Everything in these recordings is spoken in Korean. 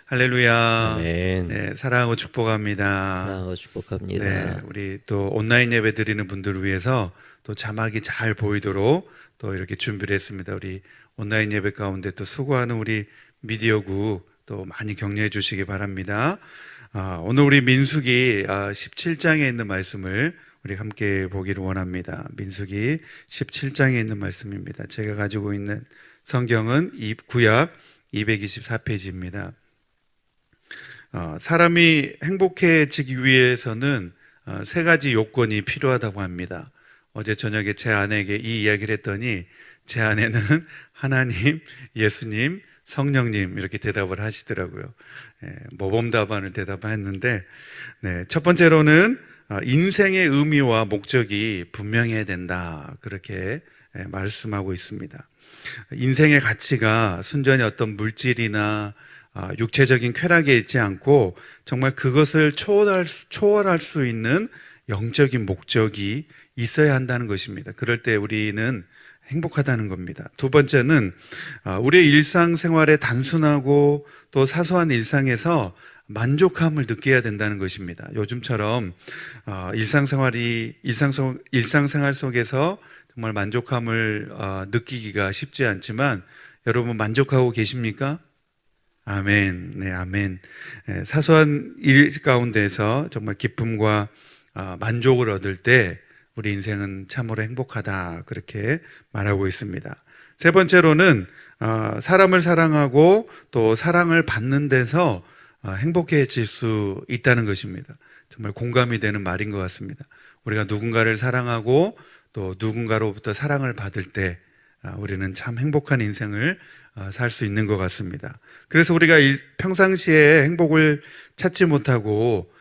할렐루야. 아멘. 네, 사랑하고 축복합니다. 사랑하고 축복합니다. 네, 우리 또 온라인 예배 드리는 분들을 위해서 또 자막이 잘 보이도록 또 이렇게 준비를 했습니다. 우리 온라인 예배 가운데 또 수고하는 우리 미디어국 또 많이 격려해 주시기 바랍니다. 오늘 우리 민수기 17장에 있는 말씀을 우리 함께 보기를 원합니다. 민수기 17장에 있는 말씀입니다. 제가 가지고 있는 성경은 구약 224페이지입니다. 사람이 행복해지기 위해서는 세 가지 요건이 필요하다고 합니다. 어제 저녁에 제 아내에게 이 이야기를 했더니 제 아내는 하나님, 예수님, 성령님 이렇게 대답을 하시더라고요. 모범답안을 대답했는데, 첫 번째로는 인생의 의미와 목적이 분명해야 된다, 그렇게 말씀하고 있습니다. 인생의 가치가 순전히 어떤 물질이나 육체적인 쾌락에 있지 않고 정말 그것을 초월할 수 있는 영적인 목적이 있어야 한다는 것입니다. 그럴 때 우리는 행복하다는 겁니다. 두 번째는 우리의 일상생활의 단순하고 또 사소한 일상에서 만족함을 느껴야 된다는 것입니다. 요즘처럼 일상생활 속에서 정말 만족함을 느끼기가 쉽지 않지만 여러분 만족하고 계십니까? 아멘. 네, 아멘. 사소한 일 가운데서 정말 기쁨과 만족을 얻을 때 우리 인생은 참으로 행복하다, 그렇게 말하고 있습니다. 세 번째로는 사람을 사랑하고 또 사랑을 받는 데서 행복해질 수 있다는 것입니다. 정말 공감이 되는 말인 것 같습니다. 우리가 누군가를 사랑하고 또 누군가로부터 사랑을 받을 때 우리는 참 행복한 인생을 살 수 있는 것 같습니다. 그래서 우리가 평상시에 행복을 찾지 못하고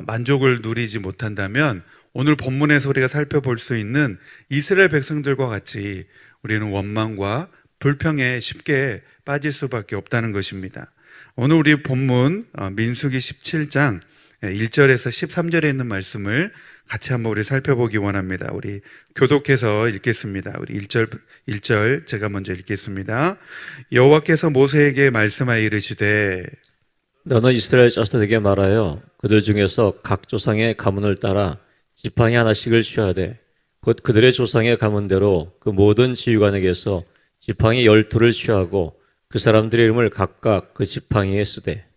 만족을 누리지 못한다면 오늘 본문에서 우리가 살펴볼 수 있는 이스라엘 백성들과 같이 우리는 원망과 불평에 쉽게 빠질 수밖에 없다는 것입니다. 오늘 우리 본문 민수기 17장 1절에서 13절에 있는 말씀을 같이 한번 우리 살펴보기 원합니다. 우리 교독해서 읽겠습니다. 우리 1절 제가 먼저 읽겠습니다. 여호와께서 모세에게 말씀하여 이르시되 너는 이스라엘 자손에게 말하여 그들 중에서 각 조상의 가문을 따라 지팡이 하나씩을 취하되 곧 그들의 조상의 가문대로 그 모든 지휘관에게서 지팡이 12를 취하고 그 사람들의 이름을 각각 그 지팡이에 쓰되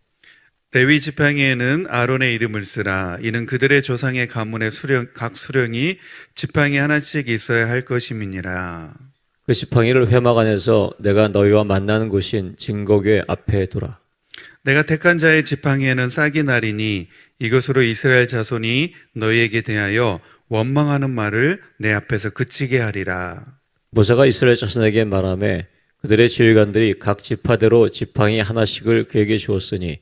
레위 지팡이에는 아론의 이름을 쓰라. 이는 그들의 조상의 가문의 각 수령이 지팡이 하나씩 있어야 할 것임이니라. 그 지팡이를 회막 안에서 내가 너희와 만나는 곳인 증거궤 앞에 두라. 내가 택한 자의 지팡이에는 싹이 나리니 이것으로 이스라엘 자손이 너희에게 대하여 원망하는 말을 내 앞에서 그치게 하리라. 모세가 이스라엘 자손에게 말하며 그들의 지휘관들이 각 지파대로 지팡이 하나씩을 그에게 주었으니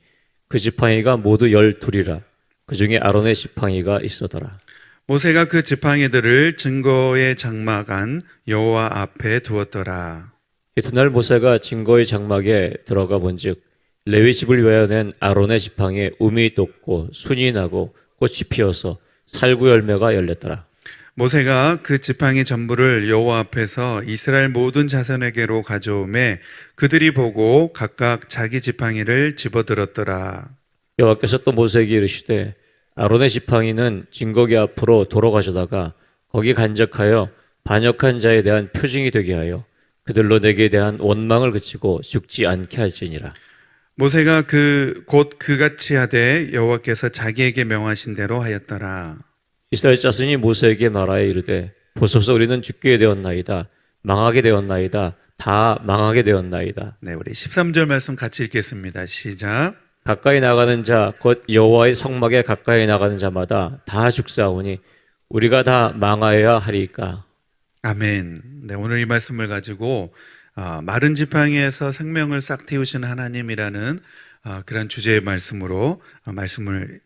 그 지팡이가 모두 12이라. 그 중에 아론의 지팡이가 있어더라. 모세가 그 지팡이들을 증거의 장막 안 여호와 앞에 두었더라. 이튿날 모세가 증거의 장막에 들어가 본즉 레위 집을 위하여 낸 아론의 지팡이에 움이 돋고 순이 나고 꽃이 피어서 살구 열매가 열렸더라. 모세가 그 지팡이 전부를 여호와 앞에서 이스라엘 모든 자손에게로 가져오매 그들이 보고 각각 자기 지팡이를 집어들었더라. 여호와께서 또 모세에게 이르시되 아론의 지팡이는 증거궤 앞으로 도로 가져다가 거기 간적하여 반역한 자에 대한 표징이 되게 하여 그들로 내게 대한 원망을 그치고 죽지 않게 할지니라. 모세가 곧 그같이 하되 여호와께서 자기에게 명하신 대로 하였더라. 이스라엘 자손이 모세에게 말하여 이르되 보소서 우리는 죽게 되었나이다. 망하게 되었나이다. 다 망하게 되었나이다. 네, 우리 13절 말씀 같이 읽겠습니다. 시작. 가까이 나가는 자 곧 여호와의 성막에 가까이 나가는 자마다 다 죽사오니 우리가 다 망하여야 하리까. 아멘. 네, 오늘 이 말씀을 가지고 마른 지팡이에서 생명을 싹 틔우시는 하나님이라는 그런 주제의 말씀으로 말씀을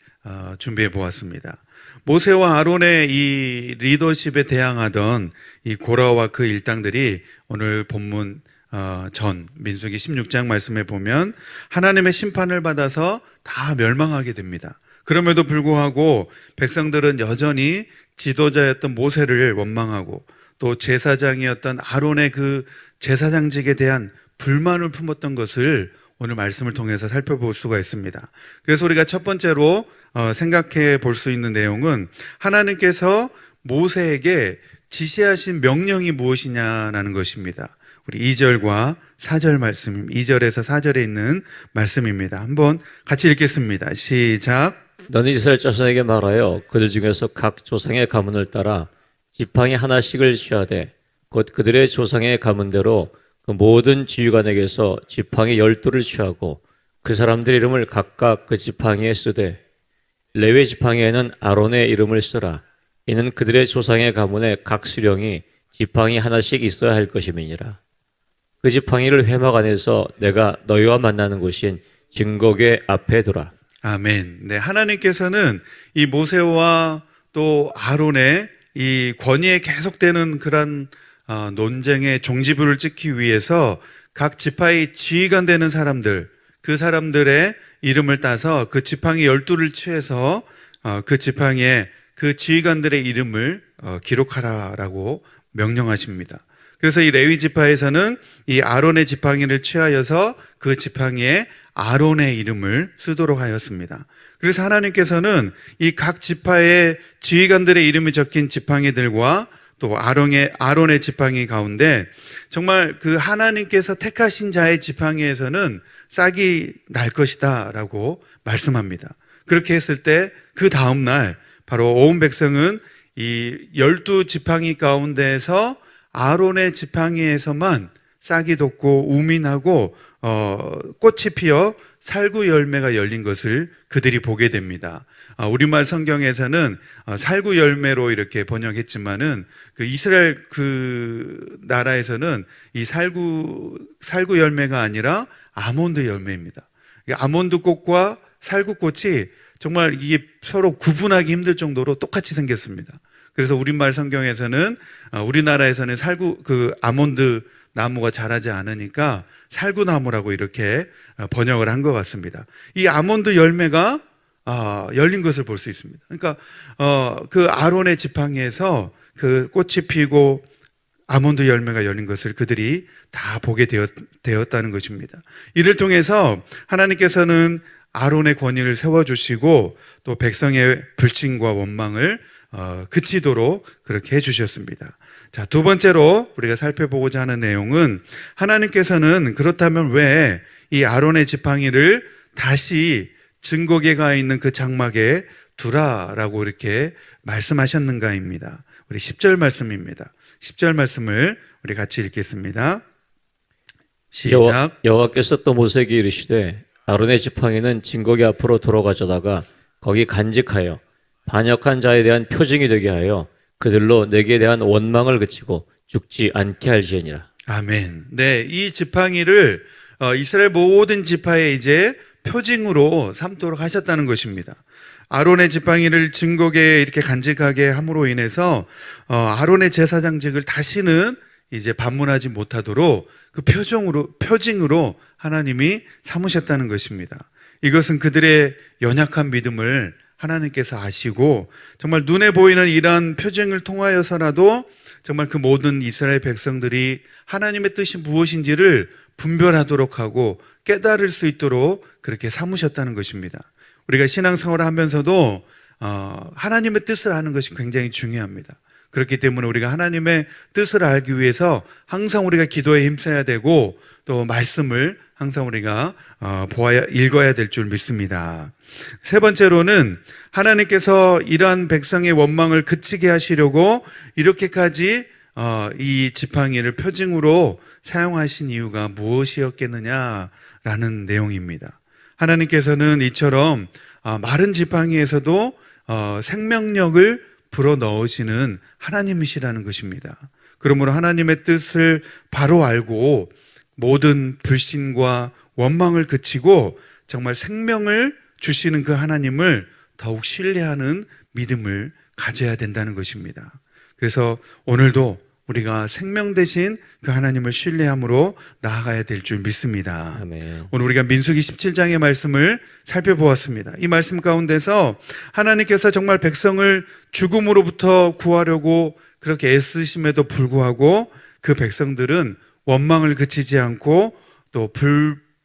준비해 보았습니다. 모세와 아론의 이 리더십에 대항하던 이 고라와 그 일당들이 오늘 본문 전 민수기 16장 말씀에 보면 하나님의 심판을 받아서 다 멸망하게 됩니다. 그럼에도 불구하고 백성들은 여전히 지도자였던 모세를 원망하고 또 제사장이었던 아론의 그 제사장직에 대한 불만을 품었던 것을 오늘 말씀을 통해서 살펴볼 수가 있습니다. 그래서 우리가 첫 번째로 생각해 볼 수 있는 내용은 하나님께서 모세에게 지시하신 명령이 무엇이냐라는 것입니다. 우리 2절과 4절 말씀, 2절에서 4절에 있는 말씀입니다. 한번 같이 읽겠습니다. 시작. 너는 이스라엘 자손에게 말하여 그들 중에서 각 조상의 가문을 따라 지팡이 하나씩을 취하되 곧 그들의 조상의 가문대로 그 모든 지휘관에게서 지팡이 12를 취하고 그 사람들 이름을 각각 그 지팡이에 쓰되 레위 지팡이에는 아론의 이름을 쓰라. 이는 그들의 조상의 가문에 각 수령이 지팡이 하나씩 있어야 할 것임이니라. 그 지팡이를 회막 안에서 내가 너희와 만나는 곳인 증거궤 앞에 두라. 아멘. 네, 하나님께서는 이 모세와 또 아론의 이 권위에 계속되는 그런 논쟁의 종지부를 찍기 위해서 각 지파의 지휘관 되는 사람들, 그 사람들의 이름을 따서 그 지팡이 12를 취해서 그 지팡이에 그 지휘관들의 이름을 기록하라라고 명령하십니다. 그래서 이 레위 지파에서는 이 아론의 지팡이를 취하여서 그 지팡이에 아론의 이름을 쓰도록 하였습니다. 그래서 하나님께서는 이 각 지파의 지휘관들의 이름이 적힌 지팡이들과 또 아론의 지팡이 가운데 정말 그 하나님께서 택하신 자의 지팡이에서는 싹이 날 것이다 라고 말씀합니다. 그렇게 했을 때 그 다음날 바로 온 백성은 이 12지팡이 가운데에서 아론의 지팡이에서만 싹이 돋고 우민하고 꽃이 피어 살구 열매가 열린 것을 그들이 보게 됩니다. 우리말 성경에서는 살구 열매로 이렇게 번역했지만은 그 이스라엘 그 나라에서는 이 살구 열매가 아니라 아몬드 열매입니다. 아몬드 꽃과 살구 꽃이 정말 이게 서로 구분하기 힘들 정도로 똑같이 생겼습니다. 그래서 우리말 성경에서는 우리나라에서는 그 아몬드 나무가 자라지 않으니까 살구나무라고 이렇게 번역을 한 것 같습니다. 이 아몬드 열매가 열린 것을 볼 수 있습니다. 그러니까 그 아론의 지팡이에서 그 꽃이 피고 아몬드 열매가 열린 것을 그들이 다 보게 되었다는 것입니다. 이를 통해서 하나님께서는 아론의 권위를 세워주시고 또 백성의 불신과 원망을 그치도록 그렇게 해주셨습니다. 자, 두 번째로 우리가 살펴보고자 하는 내용은 하나님께서는 그렇다면 왜 이 아론의 지팡이를 다시 증거궤가 있는 그 장막에 두라라고 이렇게 말씀하셨는가입니다. 우리 10절 말씀입니다. 10절 말씀을 우리 같이 읽겠습니다. 시작. 여호와께서 또 모세에게 이르시되 아론의 지팡이는 증거궤 앞으로 돌아가져다가 거기 간직하여 반역한 자에 대한 표징이 되게 하여 그들로 내게 대한 원망을 그치고 죽지 않게 할지니라. 아멘. 네, 이 지팡이를 이스라엘 모든 지파에 이제 표징으로 삼도록 하셨다는 것입니다. 아론의 지팡이를 증거궤에 이렇게 간직하게 함으로 인해서 아론의 제사장직을 다시는 이제 반문하지 못하도록 그 표징으로 하나님이 삼으셨다는 것입니다. 이것은 그들의 연약한 믿음을 하나님께서 아시고 정말 눈에 보이는 이러한 표징을 통하여서라도 정말 그 모든 이스라엘 백성들이 하나님의 뜻이 무엇인지를 분별하도록 하고 깨달을 수 있도록 그렇게 삼으셨다는 것입니다. 우리가 신앙생활을 하면서도 하나님의 뜻을 아는 것이 굉장히 중요합니다. 그렇기 때문에 우리가 하나님의 뜻을 알기 위해서 항상 우리가 기도에 힘써야 되고 또 말씀을 항상 우리가 읽어야 될 줄 믿습니다. 세 번째로는 하나님께서 이러한 백성의 원망을 그치게 하시려고 이렇게까지 이 지팡이를 표징으로 사용하신 이유가 무엇이었겠느냐라는 내용입니다. 하나님께서는 이처럼 마른 지팡이에서도 생명력을 불어넣으시는 하나님이시라는 것입니다. 그러므로 하나님의 뜻을 바로 알고 모든 불신과 원망을 그치고 정말 생명을 주시는 그 하나님을 더욱 신뢰하는 믿음을 가져야 된다는 것입니다. 그래서 오늘도 우리가 생명 대신 그 하나님을 신뢰함으로 나아가야 될 줄 믿습니다. 아멘. 오늘 우리가 민수기 17장의 말씀을 살펴보았습니다. 이 말씀 가운데서 하나님께서 정말 백성을 죽음으로부터 구하려고 그렇게 애쓰심에도 불구하고 그 백성들은 원망을 그치지 않고 또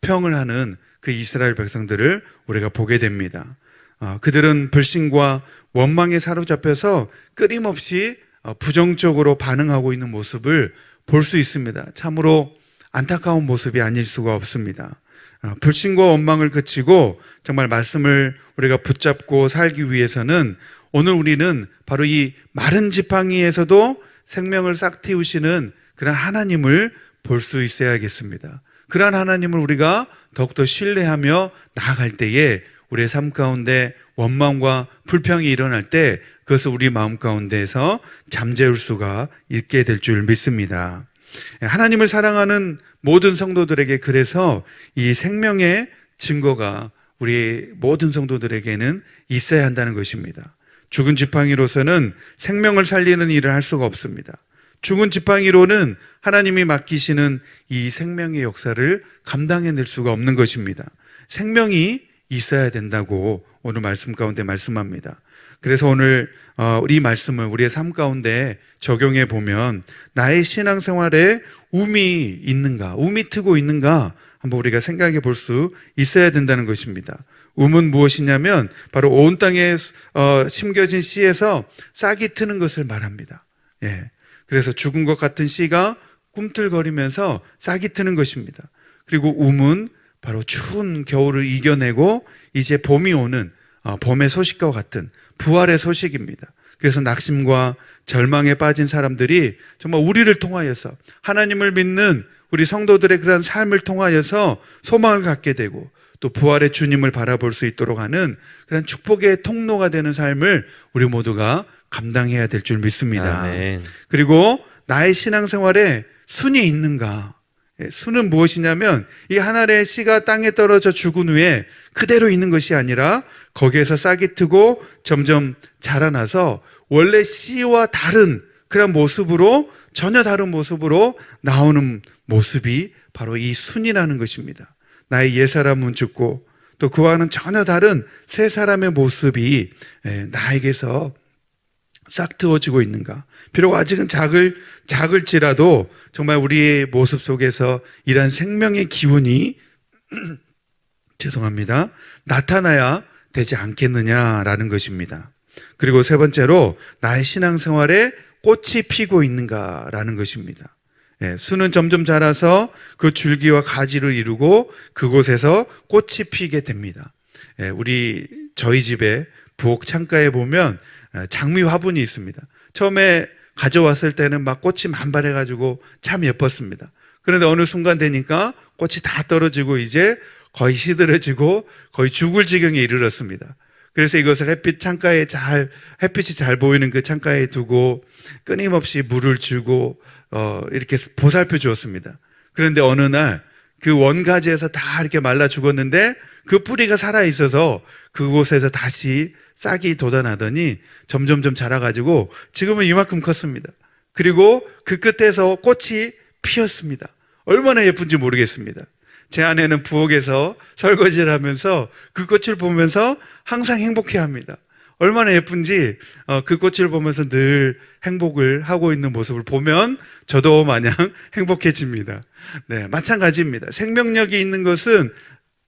불평을 하는 그 이스라엘 백성들을 우리가 보게 됩니다. 그들은 불신과 원망에 사로잡혀서 끊임없이 부정적으로 반응하고 있는 모습을 볼 수 있습니다. 참으로 안타까운 모습이 아닐 수가 없습니다. 불신과 원망을 그치고 정말 말씀을 우리가 붙잡고 살기 위해서는 오늘 우리는 바로 이 마른 지팡이에서도 생명을 싹 틔우시는 그런 하나님을 볼 수 있어야겠습니다. 그러한 하나님을 우리가 더욱더 신뢰하며 나아갈 때에 우리의 삶 가운데 원망과 불평이 일어날 때 그것을 우리 마음 가운데에서 잠재울 수가 있게 될 줄 믿습니다. 하나님을 사랑하는 모든 성도들에게 그래서 이 생명의 증거가 우리 모든 성도들에게는 있어야 한다는 것입니다. 죽은 지팡이로서는 생명을 살리는 일을 할 수가 없습니다. 죽은 지팡이로는 하나님이 맡기시는 이 생명의 역사를 감당해낼 수가 없는 것입니다. 생명이 있어야 된다고 오늘 말씀 가운데 말씀합니다. 그래서 오늘 이 말씀을 우리의 삶 가운데 적용해 보면 나의 신앙생활에 움이 있는가, 움이 트고 있는가 한번 우리가 생각해 볼 수 있어야 된다는 것입니다. 움은 무엇이냐면 바로 온 땅에 심겨진 씨에서 싹이 트는 것을 말합니다. 예. 그래서 죽은 것 같은 씨가 꿈틀거리면서 싹이 트는 것입니다. 그리고 움은 바로 추운 겨울을 이겨내고 이제 봄이 오는 봄의 소식과 같은 부활의 소식입니다. 그래서 낙심과 절망에 빠진 사람들이 정말 우리를 통하여서 하나님을 믿는 우리 성도들의 그런 삶을 통하여서 소망을 갖게 되고 또 부활의 주님을 바라볼 수 있도록 하는 그런 축복의 통로가 되는 삶을 우리 모두가 감당해야 될 줄 믿습니다. 아멘. 그리고 나의 신앙생활에 순이 있는가? 순은 무엇이냐면 이 하늘의 씨가 땅에 떨어져 죽은 후에 그대로 있는 것이 아니라 거기에서 싹이 트고 점점 자라나서 원래 씨와 다른 그런 모습으로 전혀 다른 모습으로 나오는 모습이 바로 이 순이라는 것입니다. 나의 옛사람은 죽고 또 그와는 전혀 다른 새 사람의 모습이 나에게서 싹 트워지고 있는가? 비록 아직은 작을지라도 정말 우리의 모습 속에서 이러한 생명의 기운이 죄송합니다. 나타나야 되지 않겠느냐라는 것입니다. 그리고 세 번째로 나의 신앙생활에 꽃이 피고 있는가라는 것입니다. 수는 점점 자라서 그 줄기와 가지를 이루고 그곳에서 꽃이 피게 됩니다. 저희 집에 부엌 창가에 보면 장미 화분이 있습니다. 처음에 가져왔을 때는 막 꽃이 만발해가지고 참 예뻤습니다. 그런데 어느 순간 되니까 꽃이 다 떨어지고 이제 거의 시들어지고 거의 죽을 지경에 이르렀습니다. 그래서 이것을 햇빛이 잘 보이는 그 창가에 두고 끊임없이 물을 주고 이렇게 보살펴 주었습니다. 그런데 어느 날 그 원가지에서 다 이렇게 말라 죽었는데 그 뿌리가 살아 있어서 그곳에서 다시 싹이 돋아나더니 점점점 자라가지고 지금은 이만큼 컸습니다. 그리고 그 끝에서 꽃이 피었습니다. 얼마나 예쁜지 모르겠습니다. 제 아내는 부엌에서 설거지를 하면서 그 꽃을 보면서 항상 행복해합니다. 얼마나 예쁜지 그 꽃을 보면서 늘 행복을 하고 있는 모습을 보면 저도 마냥 행복해집니다. 네, 마찬가지입니다. 생명력이 있는 것은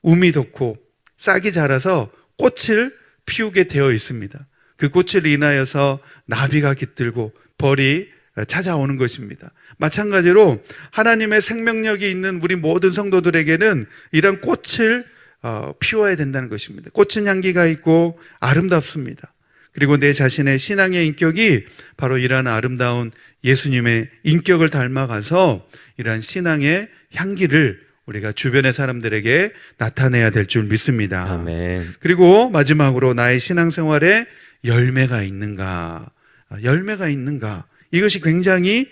움이 돋고 싹이 자라서 꽃을 피우게 되어 있습니다. 그 꽃을 인하여서 나비가 깃들고 벌이 찾아오는 것입니다. 마찬가지로 하나님의 생명력이 있는 우리 모든 성도들에게는 이런 꽃을 피워야 된다는 것입니다. 꽃은 향기가 있고 아름답습니다. 그리고 내 자신의 신앙의 인격이 바로 이러한 아름다운 예수님의 인격을 닮아가서 이러한 신앙의 향기를 우리가 주변의 사람들에게 나타내야 될 줄 믿습니다. 아멘. 그리고 마지막으로 나의 신앙생활에 열매가 있는가? 열매가 있는가? 이것이 굉장히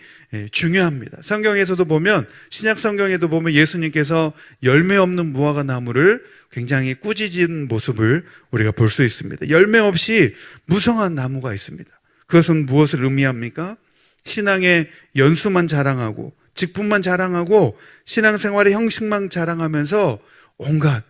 중요합니다. 성경에서도 보면 신약 성경에도 보면 예수님께서 열매 없는 무화과 나무를 굉장히 꾸짖은 모습을 우리가 볼 수 있습니다. 열매 없이 무성한 나무가 있습니다. 그것은 무엇을 의미합니까? 신앙의 연수만 자랑하고 직분만 자랑하고 신앙생활의 형식만 자랑하면서 온갖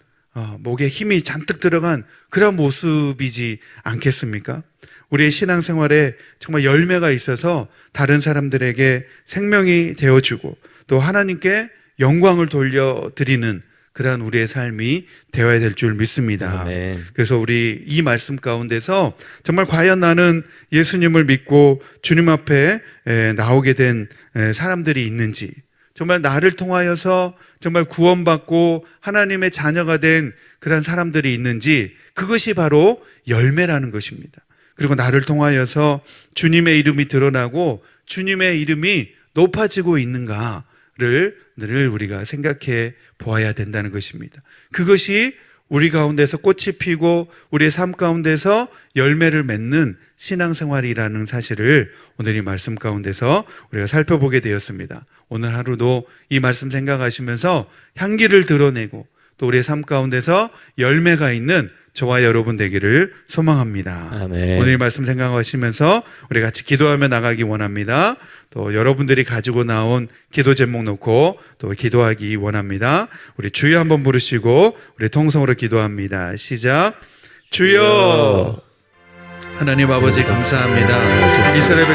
목에 힘이 잔뜩 들어간 그런 모습이지 않겠습니까? 우리의 신앙생활에 정말 열매가 있어서 다른 사람들에게 생명이 되어주고 또 하나님께 영광을 돌려드리는 그러한 우리의 삶이 되어야 될 줄 믿습니다. 아멘. 그래서 우리 이 말씀 가운데서 정말 과연 나는 예수님을 믿고 주님 앞에 나오게 된 사람들이 있는지, 정말 나를 통하여서 정말 구원받고 하나님의 자녀가 된 그런 사람들이 있는지, 그것이 바로 열매라는 것입니다. 그리고 나를 통하여서 주님의 이름이 드러나고 주님의 이름이 높아지고 있는가를 늘 우리가 생각해 보아야 된다는 것입니다. 그것이 우리 가운데서 꽃이 피고 우리의 삶 가운데서 열매를 맺는 신앙생활이라는 사실을 오늘 이 말씀 가운데서 우리가 살펴보게 되었습니다. 오늘 하루도 이 말씀 생각하시면서 향기를 드러내고 또 우리의 삶 가운데서 열매가 있는 저와 여러분 되기를 소망합니다. 아멘. 오늘 이 말씀 생각하시면서 우리 같이 기도하며 나가기 원합니다. 또 여러분들이 가지고 나온 기도 제목 놓고 또 기도하기 원합니다. 우리 주여 한번 부르시고 우리 통성으로 기도합니다. 시작. 주여. 하나님 아버지 감사합니다. 이스라엘 백성